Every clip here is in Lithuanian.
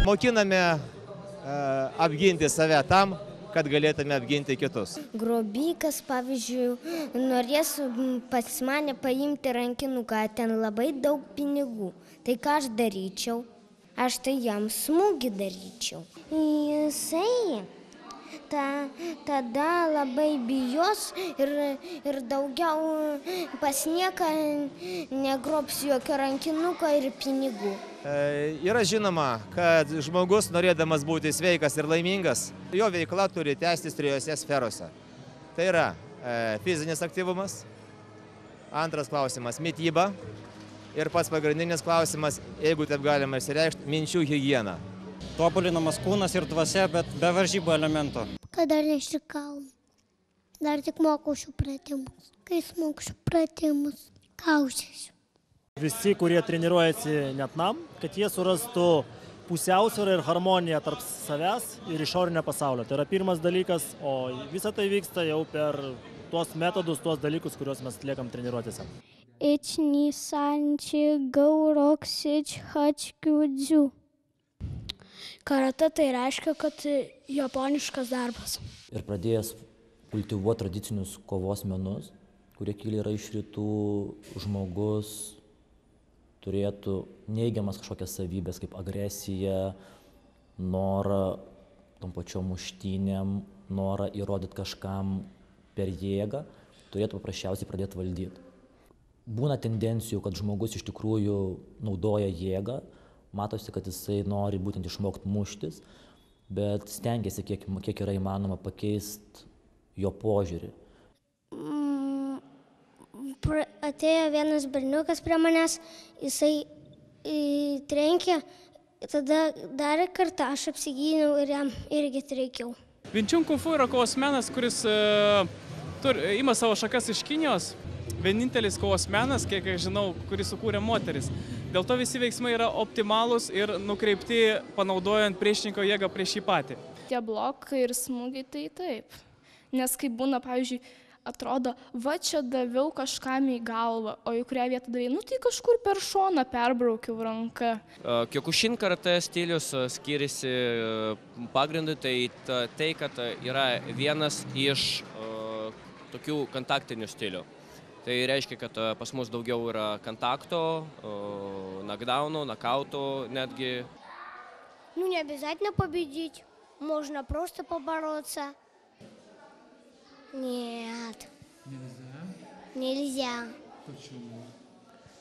mokiname apginti save tam, kad galėtume apginti kitus. Grobikas, pavyzdžiui, norės pas mane paimti rankinuką, ten labai daug pinigų. Tai ką aš daryčiau? Aš tai jam smūgį daryčiau. Jisai tada labai bijos ir daugiau pas nieką negrobs jokio rankinuko ir pinigų. Yra žinoma, kad žmogus, norėdamas būti sveikas ir laimingas, jo veikla turi tęstis 3 sferose. Tai yra fizinis aktyvumas, antras klausimas – mityba ir pats pagrindinis klausimas, jeigu taip galima išsireikšti, minčių higiena. Tobulinamas kūnas ir dvasia, bet be varžybų elemento. Kad dar nešikaunu, dar tik mokaušių pratimus. Kai smokšiu pratimus, kaušiu. Visi, kurie treniruojasi net nam, kad jie surastų pusiausvyrą ir harmoniją tarp savęs ir išorinio pasaulio. Tai yra pirmas dalykas, o visa tai vyksta jau per tuos metodus, tuos dalykus, kuriuos mes atliekam treniruotėse. Ični sanči gauroksič hačkiudžiu. Karate tai reiškia, kad japoniškas darbas. Ir pradėjęs kultivuoti tradicinius kovos menus, kurie kyla yra iš rytų, žmogus turėtų neigiamas kažkokias savybės kaip agresija, norą tom pačiom muštynėm, norą įrodyti kažkam per jėgą, turėtų paprasčiausiai pradėti valdyti. Būna tendencijų, kad žmogus iš tikrųjų naudoja jėgą, matosi, kad jisai nori būtent išmokti muštis, bet stengiasi kiek yra įmanoma pakeisti jo požiūrį. Atėjo vienas berniukas prie manęs, jisai trenkė, tada dar kartą aš apsigyniau ir jam irgi treikiau. Wing Chun Kung Fu yra kovos menas, kuris ima savo šakas iš Kinijos. Vienintelis kovos menas, kiek aš žinau, kurį sukūrė moteris. Dėl to visi veiksmai yra optimalūs ir nukreipti panaudojant priešininko jėgą prieš jį patį. Tie blokai ir smūgiai tai taip. Nes kaip būna, pavyzdžiui, atrodo, va čia daviau kažkam į galvą, o į kurią vietą davėjai, nu tai kažkur per šoną perbraukiau ranką. Kyokushin karate stilius skiriasi pagrindu, tai kad yra vienas iš tokių kontaktinių stilių. Tai reiškia, kad pas mus daugiau yra контакто, нокдаунов, нокаутов netgi. Ну, не обязательно победить, можно просто побороться. Нет. Нельзя? Нельзя. Почему?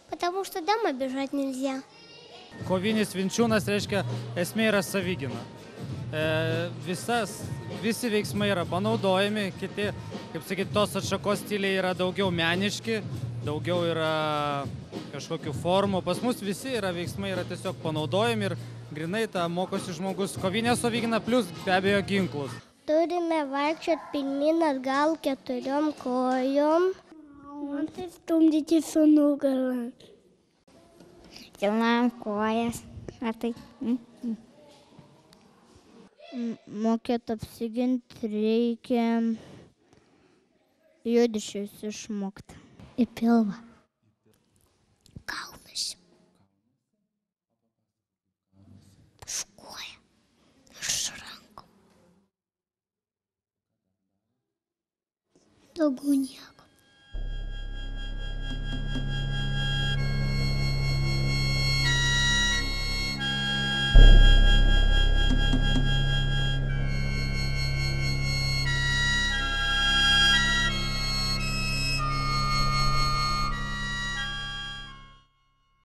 Потому что дома бежать нельзя. Kovinis vinčiūnas reiškia, esmė yra savigyna. Visi veiksmai yra panaudojami, kiti, kaip sakyti, tos atšakos stiliai yra daugiau meniški, daugiau yra kažkokių formų. Pas mus visi veiksmai yra tiesiog panaudojami ir grinai tą mokosi žmogus kovinė savigyna plus be abejo ginklus. Turime vaikščioti pirmin atgal 4 kojom. Tai stumdyti su nugarą. Kilnojam kojas. Ar tai? Mokėt apsiginti reikia judesius išmokti. Į pilvą. Kaunasi. Iš koją. Iš rankų. Daugiau nieko.